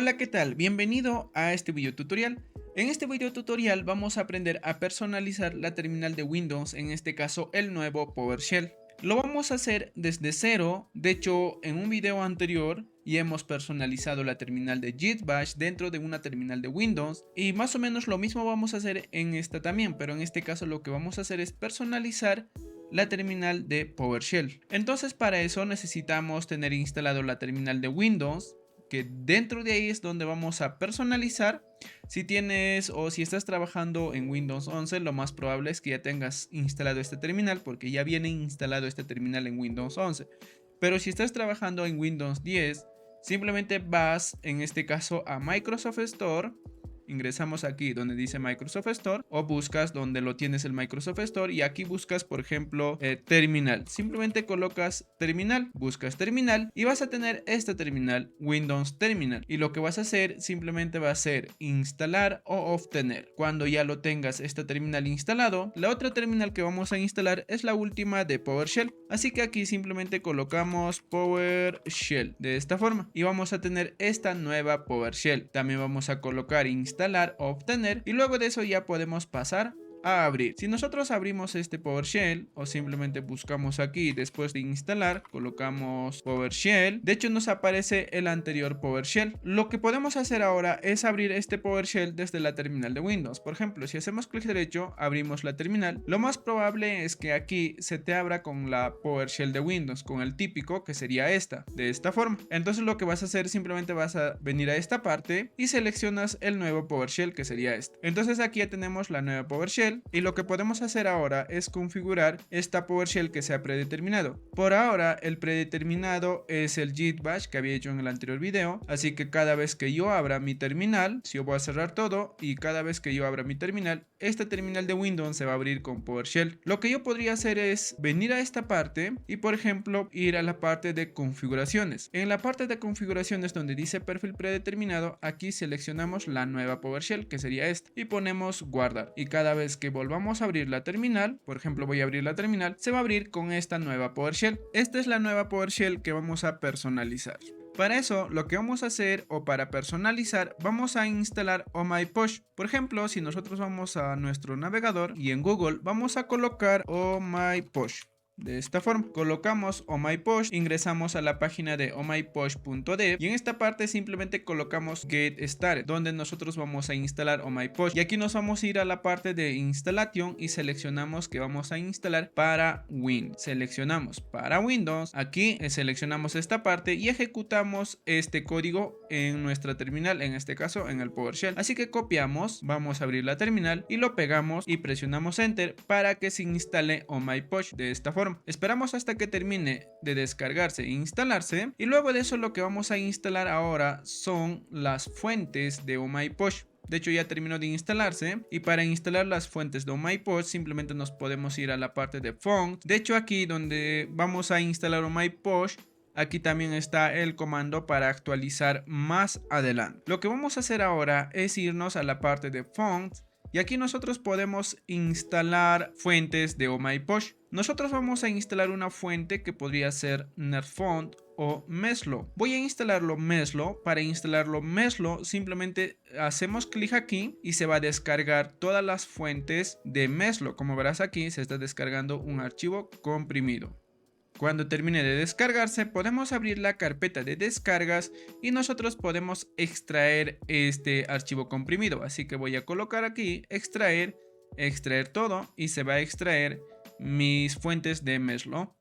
Hola, ¿qué tal? Bienvenido a este video tutorial. En este video tutorial vamos a aprender a personalizar la terminal de Windows, en este caso el nuevo PowerShell. Lo vamos a hacer desde cero. De hecho, en un video anterior ya hemos personalizado la terminal de Git Bash dentro de una terminal de Windows, y más o menos lo mismo vamos a hacer en esta también, pero en este caso lo que vamos a hacer es personalizar la terminal de PowerShell. Entonces, para eso necesitamos tener instalado la terminal de Windows, que dentro de ahí es donde vamos a personalizar. Si tienes o si estás trabajando en Windows 11, lo más probable es que ya tengas instalado este terminal, porque ya viene instalado este terminal en Windows 11. Pero si estás trabajando en Windows 10, simplemente vas en este caso a Microsoft Store. Ingresamos aquí donde dice Microsoft Store, o buscas donde lo tienes el Microsoft Store, y aquí buscas, por ejemplo, terminal. Simplemente colocas terminal, buscas terminal y vas a tener esta terminal, Windows Terminal, y lo que vas a hacer simplemente va a ser instalar o obtener. Cuando ya lo tengas esta terminal instalado, la otra terminal que vamos a instalar es la última de PowerShell, así que aquí simplemente colocamos PowerShell de esta forma y vamos a tener esta nueva PowerShell. También vamos a colocar instalar o obtener, y luego de eso ya podemos pasar a abrir. Si nosotros abrimos este PowerShell o simplemente buscamos aquí después de instalar, colocamos PowerShell, de hecho nos aparece el anterior PowerShell. Lo que podemos hacer ahora es abrir este PowerShell desde la terminal de Windows. Por ejemplo, si hacemos clic derecho, abrimos la terminal, lo más probable es que aquí se te abra con la PowerShell de Windows, con el típico, que sería esta, de esta forma. Entonces lo que vas a hacer, simplemente vas a venir a esta parte y seleccionas el nuevo PowerShell, que sería este. Entonces aquí ya tenemos la nueva PowerShell, y lo que podemos hacer ahora es configurar esta PowerShell que sea predeterminado. Por ahora el predeterminado es el Git Bash que había hecho en el anterior video, así que cada vez que yo abra mi terminal, si yo voy a cerrar todo, y cada vez que yo abra mi terminal, esta terminal de Windows se va a abrir con PowerShell. Lo que yo podría hacer es venir a esta parte y, por ejemplo, ir a la parte de configuraciones. En la parte de configuraciones donde dice perfil predeterminado, aquí seleccionamos la nueva PowerShell, que sería esta, y ponemos guardar, y cada vez que volvamos a abrir la terminal, por ejemplo voy a abrir la terminal, se va a abrir con esta nueva PowerShell. Esta es la nueva PowerShell que vamos a personalizar. Para eso lo que vamos a hacer, o para personalizar, vamos a instalar OhmyPush. Por ejemplo, si nosotros vamos a nuestro navegador y en Google vamos a colocar OhmyPush. De esta forma, colocamos OhmyPush, ingresamos a la página de ohmypush.dev y en esta parte simplemente colocamos get started, donde nosotros vamos a instalar OhmyPush, y aquí nos vamos a ir a la parte de instalación y seleccionamos que vamos a instalar para Windows. Seleccionamos para Windows, aquí seleccionamos esta parte y ejecutamos este código en nuestra terminal, en este caso en el PowerShell. Así que copiamos, vamos a abrir la terminal y lo pegamos y presionamos enter para que se instale OhmyPush de esta forma. Esperamos hasta que termine de descargarse e instalarse, y luego de eso lo que vamos a instalar ahora son las fuentes de OhmyPush. De hecho ya terminó de instalarse, y para instalar las fuentes de OhmyPush simplemente nos podemos ir a la parte de fonts. De hecho aquí donde vamos a instalar OhmyPush, aquí también está el comando para actualizar más adelante. Lo que vamos a hacer ahora es irnos a la parte de fonts, y aquí nosotros podemos instalar fuentes de OhmyPush. Nosotros vamos a instalar una fuente que podría ser Nerdfont o Meslo. Voy a instalarlo Meslo. Para instalarlo Meslo simplemente hacemos clic aquí y se va a descargar todas las fuentes de Meslo. Como verás aquí se está descargando un archivo comprimido. Cuando termine de descargarse podemos abrir la carpeta de descargas y nosotros podemos extraer este archivo comprimido. Así que voy a colocar aquí extraer todo, y se va a extraer mis fuentes de Meslo.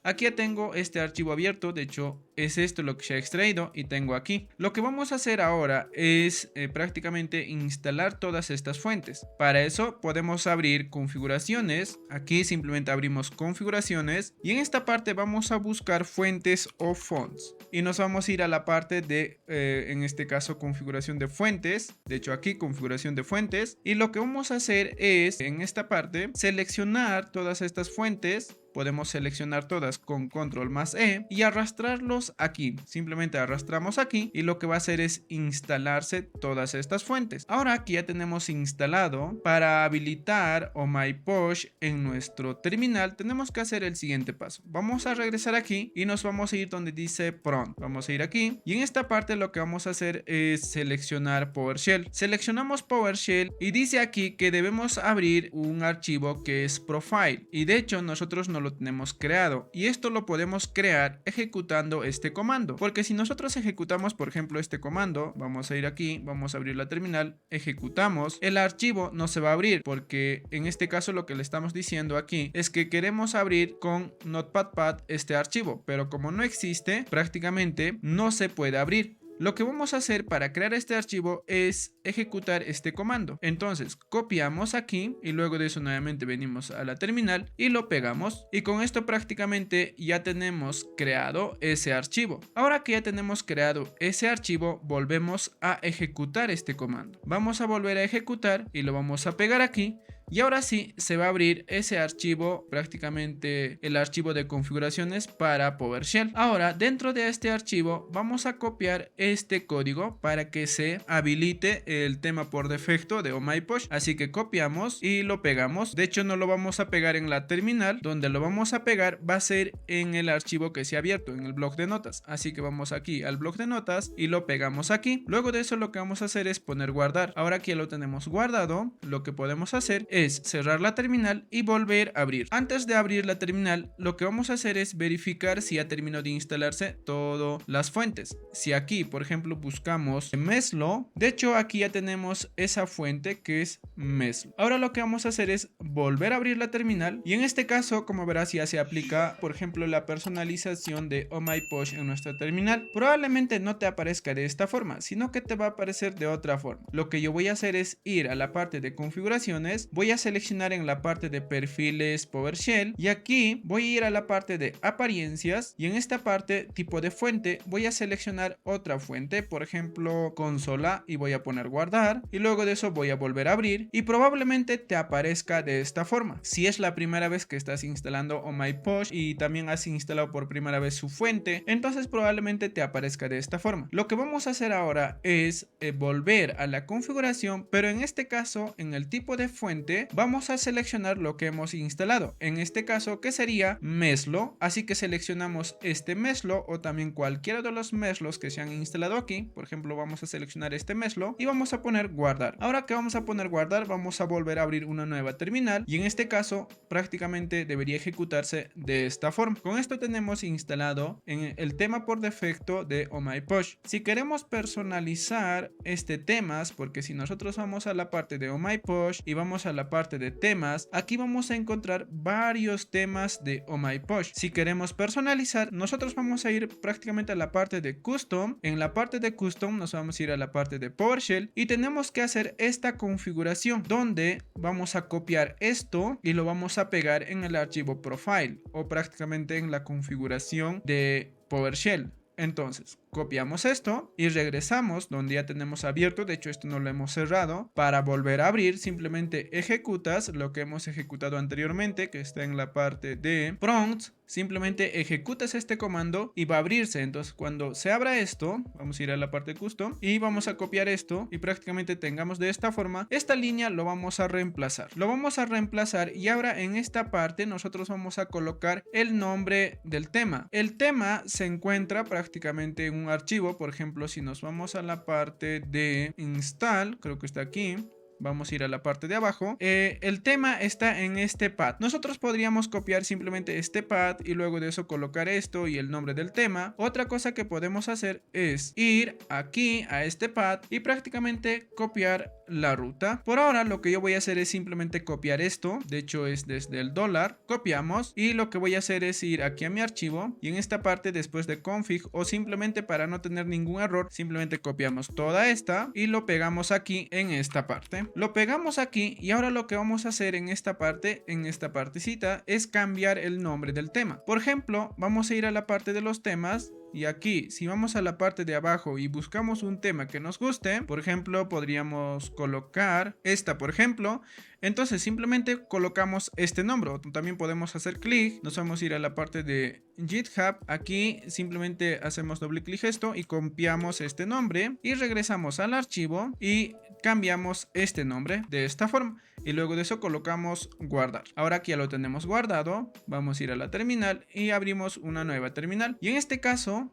Aquí ya tengo este archivo abierto, de hecho es esto lo que se ha extraído y tengo aquí. Lo que vamos a hacer ahora es prácticamente instalar todas estas fuentes. Para eso podemos abrir configuraciones, aquí simplemente abrimos configuraciones y en esta parte vamos a buscar fuentes o fonts. Y nos vamos a ir a la parte de, en este caso, configuración de fuentes. De hecho aquí configuración de fuentes, y lo que vamos a hacer es en esta parte seleccionar todas estas fuentes. Podemos seleccionar todas con control más E y arrastrarlos arrastramos aquí, simplemente arrastramos aquí y lo que va a hacer es instalarse todas estas fuentes. Ahora aquí ya tenemos instalado. Para habilitar OhmyPush en nuestro terminal tenemos que hacer el siguiente paso. Vamos a regresar aquí y nos vamos a ir donde dice Prompt. Vamos a ir aquí y en esta parte lo que vamos a hacer es seleccionar PowerShell. Seleccionamos PowerShell y dice aquí que debemos abrir un archivo que es Profile, y de hecho nosotros no lo tenemos creado, y esto lo podemos crear ejecutando este comando, porque si nosotros ejecutamos por ejemplo este comando, vamos a ir aquí, vamos a abrir la terminal, ejecutamos, el archivo no se va a abrir porque en este caso lo que le estamos diciendo aquí es que queremos abrir con Notepad este archivo, pero como no existe, prácticamente no se puede abrir. Lo que vamos a hacer para crear este archivo es ejecutar este comando. Entonces copiamos aquí y luego de eso nuevamente venimos a la terminal y lo pegamos, y con esto prácticamente ya tenemos creado ese archivo. Ahora que ya tenemos creado ese archivo, volvemos a ejecutar este comando. Vamos a volver a ejecutar y lo vamos a pegar aquí. Y ahora sí se va a abrir ese archivo, prácticamente el archivo de configuraciones para PowerShell. Ahora dentro de este archivo vamos a copiar este código para que se habilite el tema por defecto de OhmyPush. Así que copiamos y lo pegamos. De hecho no lo vamos a pegar en la terminal, donde lo vamos a pegar va a ser en el archivo que se ha abierto, en el bloc de notas. Así que vamos aquí al bloc de notas y lo pegamos aquí. Luego de eso lo que vamos a hacer es poner guardar. Ahora que ya lo tenemos guardado, lo que podemos hacer es cerrar la terminal y volver a abrir. Antes de abrir la terminal, lo que vamos a hacer es verificar si ya terminó de instalarse todas las fuentes. Si aquí, por ejemplo, buscamos Meslo, de hecho aquí ya tenemos esa fuente que es Meslo. Ahora lo que vamos a hacer es volver a abrir la terminal y en este caso, como verás, ya se aplica, por ejemplo, la personalización de OhmyPush en nuestra terminal. Probablemente no te aparezca de esta forma, sino que te va a aparecer de otra forma. Lo que yo voy a hacer es ir a la parte de configuraciones, voy a seleccionar en la parte de perfiles PowerShell y aquí voy a ir a la parte de apariencias y en esta parte tipo de fuente voy a seleccionar otra fuente, por ejemplo consola, y voy a poner guardar y luego de eso voy a volver a abrir y probablemente te aparezca de esta forma. Si es la primera vez que estás instalando OhmyPush y también has instalado por primera vez su fuente, entonces probablemente te aparezca de esta forma. Lo que vamos a hacer ahora es volver a la configuración, pero en este caso en el tipo de fuente vamos a seleccionar lo que hemos instalado, en este caso que sería Meslo, así que seleccionamos este Meslo o también cualquiera de los Meslos que se han instalado aquí. Por ejemplo vamos a seleccionar este Meslo y vamos a poner guardar. Ahora que vamos a poner guardar, vamos a volver a abrir una nueva terminal y en este caso prácticamente debería ejecutarse de esta forma. Con esto tenemos instalado en el tema por defecto de OhmyPush. Si queremos personalizar este temas, porque si nosotros vamos a la parte de OhmyPush y vamos a la parte de temas, aquí vamos a encontrar varios temas de OhmyPush. Si queremos personalizar, nosotros vamos a ir prácticamente a la parte de custom. En la parte de custom nos vamos a ir a la parte de PowerShell y tenemos que hacer esta configuración donde vamos a copiar esto y lo vamos a pegar en el archivo profile o prácticamente en la configuración de PowerShell. Entonces copiamos esto y regresamos donde ya tenemos abierto. De hecho esto no lo hemos cerrado. Para volver a abrir simplemente ejecutas lo que hemos ejecutado anteriormente, que está en la parte de prompts. Simplemente ejecutas este comando y va a abrirse. Entonces cuando se abra esto, vamos a ir a la parte custom y vamos a copiar esto y prácticamente tengamos de esta forma. Esta línea lo vamos a reemplazar. Lo vamos a reemplazar y ahora en esta parte nosotros vamos a colocar el nombre del tema. El tema se encuentra prácticamente en un archivo. Por ejemplo, si nos vamos a la parte de install, creo que está aquí. Vamos a ir a la parte de abajo. El tema está en este pad. Nosotros podríamos copiar simplemente este pad y luego de eso colocar esto y el nombre del tema. Otra cosa que podemos hacer es ir aquí a este pad y prácticamente copiar la ruta. Por ahora lo que yo voy a hacer es simplemente copiar esto. De hecho es desde el dólar. Copiamos y lo que voy a hacer es ir aquí a mi archivo y en esta parte después de config o simplemente para no tener ningún error simplemente copiamos toda esta y lo pegamos aquí en esta parte. Lo pegamos aquí y ahora lo que vamos a hacer en esta parte, en esta partecita, es cambiar el nombre del tema. Por ejemplo, vamos a ir a la parte de los temas y aquí si vamos a la parte de abajo y buscamos un tema que nos guste, por ejemplo podríamos colocar esta por ejemplo, entonces simplemente colocamos este nombre. O también podemos hacer clic, nos vamos a ir a la parte de GitHub, aquí simplemente hacemos doble clic esto y copiamos este nombre y regresamos al archivo y cambiamos este nombre de esta forma y luego de eso colocamos guardar. Ahora que ya lo tenemos guardado, vamos a ir a la terminal y abrimos una nueva terminal y en este caso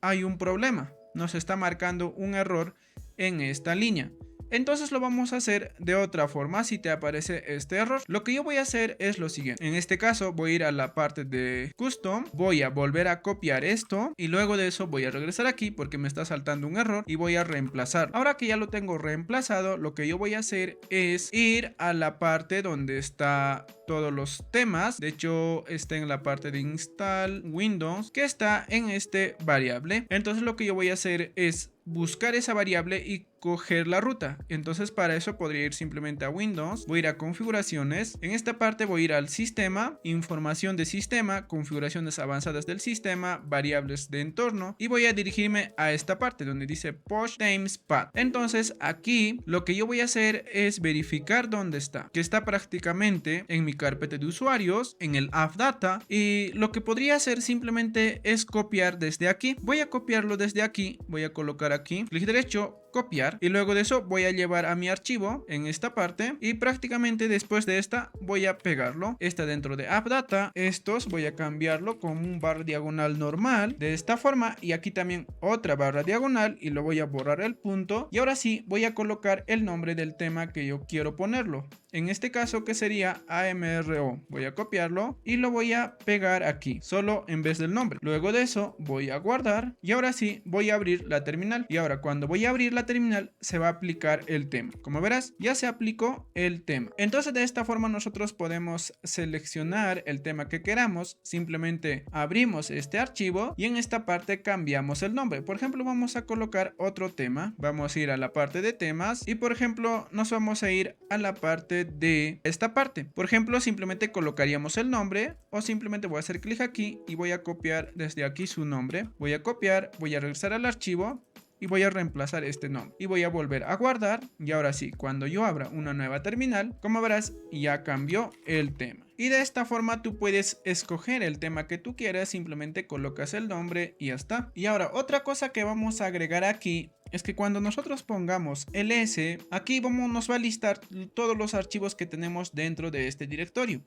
hay un problema, nos está marcando un error en esta línea. Entonces lo vamos a hacer de otra forma si te aparece este error. Lo que yo voy a hacer es lo siguiente. En este caso voy a ir a la parte de custom, voy a volver a copiar esto y luego de eso voy a regresar aquí porque me está saltando un error y voy a reemplazar. Ahora que ya lo tengo reemplazado, lo que yo voy a hacer es ir a la parte donde está todos los temas. De hecho está en la parte de install Windows que está en este variable. Entonces lo que yo voy a hacer es buscar esa variable y coger la ruta. Entonces para eso podría ir simplemente a Windows, voy a ir a configuraciones, en esta parte voy a ir al sistema, información de sistema, configuraciones avanzadas del sistema, variables de entorno y voy a dirigirme a esta parte donde dice push names path. Entonces aquí lo que yo voy a hacer es verificar dónde está, que está prácticamente en mi carpeta de usuarios, en el app data, y lo que podría hacer simplemente es copiar desde aquí. Voy a copiarlo desde aquí, voy a colocar aquí, clic derecho, copiar y luego de eso voy a llevar a mi archivo en esta parte y prácticamente después de esta voy a pegarlo. Está dentro de AppData, estos voy a cambiarlo con un barra diagonal normal de esta forma y aquí también otra barra diagonal y lo voy a borrar el punto y ahora sí voy a colocar el nombre del tema que yo quiero ponerlo. En este caso que sería AMRO, voy a copiarlo y lo voy a pegar aquí, solo en vez del nombre. Luego de eso voy a guardar y ahora sí voy a abrir la terminal y ahora cuando voy a abrir la terminal se va a aplicar el tema. Como verás ya se aplicó el tema. Entonces de esta forma nosotros podemos seleccionar el tema que queramos, simplemente abrimos este archivo y en esta parte cambiamos el nombre. Por ejemplo vamos a colocar otro tema, vamos a ir a la parte de temas y por ejemplo nos vamos a ir a la parte de esta parte. Por ejemplo simplemente colocaríamos el nombre o simplemente voy a hacer clic aquí y voy a copiar desde aquí su nombre. Voy a copiar, voy a regresar al archivo y voy a reemplazar este nombre y voy a volver a guardar y ahora sí, cuando yo abra una nueva terminal, como verás ya cambió el tema. Y de esta forma tú puedes escoger el tema que tú quieras, simplemente colocas el nombre y ya está. Y ahora otra cosa que vamos a agregar aquí es que cuando nosotros pongamos ls, aquí nos va a listar todos los archivos que tenemos dentro de este directorio.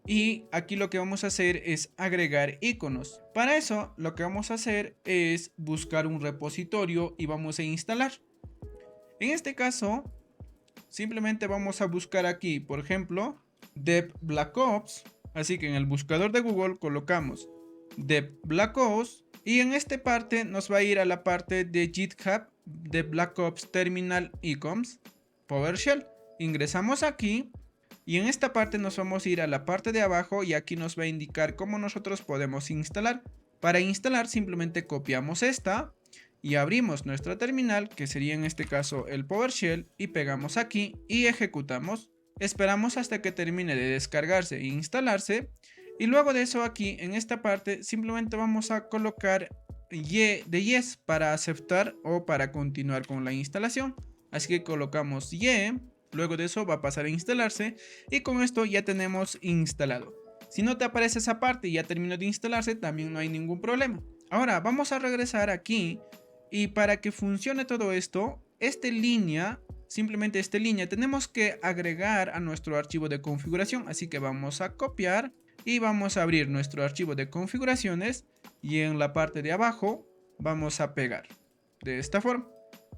Y aquí lo que vamos a hacer es agregar iconos. Para eso lo que vamos a hacer es buscar un repositorio y vamos a instalar. En este caso simplemente vamos a buscar aquí, por ejemplo, dev Black Ops. Así que en el buscador de Google colocamos dev Black Ops y en esta parte nos va a ir a la parte de GitHub de Black Ops Terminal Icons PowerShell. Ingresamos aquí y en esta parte nos vamos a ir a la parte de abajo y aquí nos va a indicar cómo nosotros podemos instalar. Para instalar simplemente copiamos esta y abrimos nuestra terminal, que sería en este caso el PowerShell, y pegamos aquí y ejecutamos. Esperamos hasta que termine de descargarse e instalarse y luego de eso aquí en esta parte simplemente vamos a colocar Y de Yes para aceptar o para continuar con la instalación. Así que colocamos Y. Luego de eso va a pasar a instalarse y con esto ya tenemos instalado. Si no te aparece esa parte y ya terminó de instalarse, también no hay ningún problema. Ahora vamos a regresar aquí y para que funcione todo esto, simplemente esta línea tenemos que agregar a nuestro archivo de configuración. Así que vamos a copiar y vamos a abrir nuestro archivo de configuraciones y en la parte de abajo vamos a pegar de esta forma.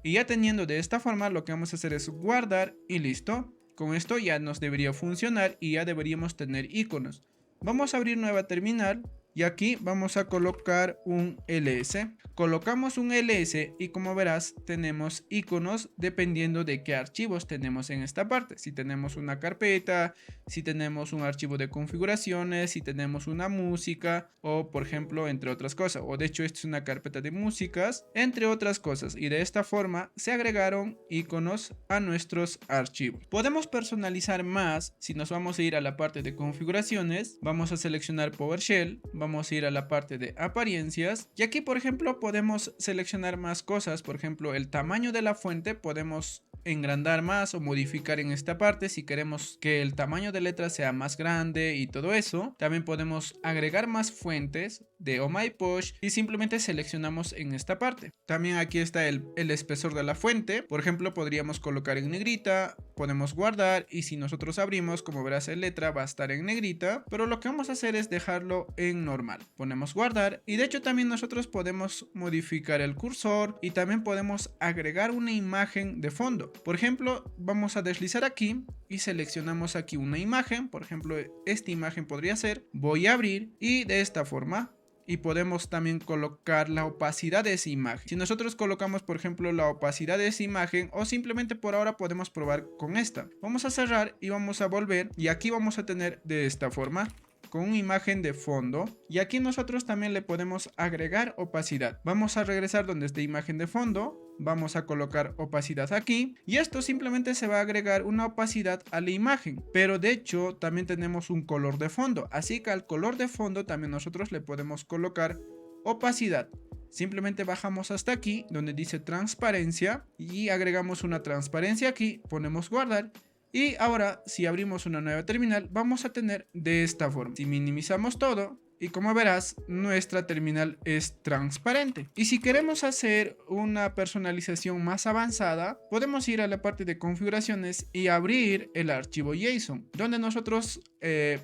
Y ya teniendo de esta forma lo que vamos a hacer es guardar y listo. Con esto ya nos debería funcionar y ya deberíamos tener iconos. Vamos a abrir nueva terminal y aquí vamos a colocar un ls. Colocamos un ls y como verás tenemos iconos dependiendo de qué archivos tenemos en esta parte. Si tenemos una carpeta, si tenemos un archivo de configuraciones, si tenemos una música o por ejemplo entre otras cosas. O de hecho esta es una carpeta de músicas, entre otras cosas. Y de esta forma se agregaron iconos a nuestros archivos. Podemos personalizar más si nos vamos a ir a la parte de configuraciones. Vamos a seleccionar PowerShell. vamos a ir a la parte de apariencias y aquí por ejemplo podemos seleccionar más cosas. Por ejemplo, el tamaño de la fuente podemos engrandar más o modificar en esta parte si queremos que el tamaño de letra sea más grande y todo eso. También podemos agregar más fuentes de Oh My Push y simplemente seleccionamos en esta parte. También aquí está el espesor de la fuente. Por ejemplo, podríamos colocar en negrita, podemos guardar y si nosotros abrimos, como verás, el letra va a estar en negrita, pero lo que vamos a hacer es dejarlo en normal. Ponemos guardar y de hecho también nosotros podemos modificar el cursor y también podemos agregar una imagen de fondo. Por ejemplo, vamos a deslizar aquí y seleccionamos aquí una imagen. Por ejemplo, esta imagen podría ser, voy a abrir y de esta forma. Y podemos también colocar la opacidad de esa imagen. Si nosotros colocamos, por ejemplo, la opacidad de esa imagen o simplemente por ahora podemos probar con esta. Vamos a cerrar y vamos a volver y aquí vamos a tener de esta forma, con una imagen de fondo y aquí nosotros también le podemos agregar opacidad. Vamos a regresar donde esté imagen de fondo, vamos a colocar opacidad aquí y esto simplemente se va a agregar una opacidad a la imagen, pero de hecho también tenemos un color de fondo, así que al color de fondo también nosotros le podemos colocar opacidad. Simplemente bajamos hasta aquí donde dice transparencia y agregamos una transparencia aquí, ponemos guardar. Y ahora si abrimos una nueva terminal vamos a tener de esta forma. Si minimizamos todo y como verás nuestra terminal es transparente. Y si queremos hacer una personalización más avanzada podemos ir a la parte de configuraciones y abrir el archivo JSON donde nosotros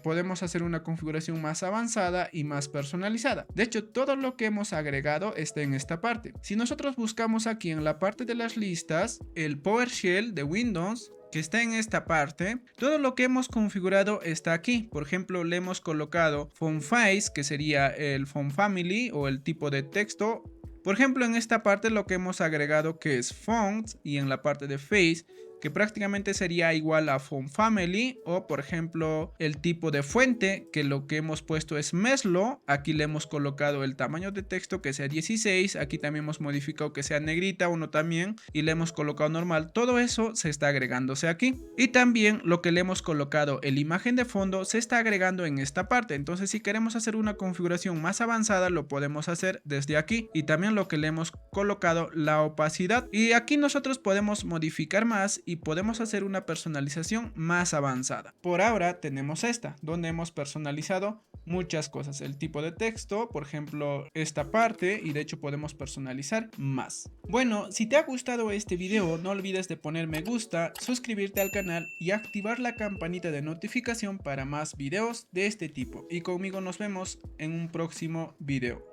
podemos hacer una configuración más avanzada y más personalizada. De hecho todo lo que hemos agregado está en esta parte. Si nosotros buscamos aquí en la parte de las listas el PowerShell de Windows que está en esta parte, todo lo que hemos configurado está aquí. Por ejemplo, le hemos colocado font face, que sería el font family o el tipo de texto. Por ejemplo, en esta parte lo que hemos agregado que es fonts y en la parte de face que prácticamente sería igual a font family o por ejemplo el tipo de fuente que lo que hemos puesto es Meslo. Aquí le hemos colocado el tamaño de texto que sea 16, aquí también hemos modificado que sea negrita uno también y le hemos colocado normal. Todo eso se está agregándose aquí y también lo que le hemos colocado el imagen de fondo se está agregando en esta parte. Entonces si queremos hacer una configuración más avanzada lo podemos hacer desde aquí y también lo que le hemos colocado la opacidad y aquí nosotros podemos modificar más y podemos hacer una personalización más avanzada. Por ahora tenemos esta, donde hemos personalizado muchas cosas. El tipo de texto, por ejemplo, esta parte y de hecho podemos personalizar más. Bueno, si te ha gustado este video, no olvides de poner me gusta, suscribirte al canal y activar la campanita de notificación para más videos de este tipo. Y conmigo nos vemos en un próximo video.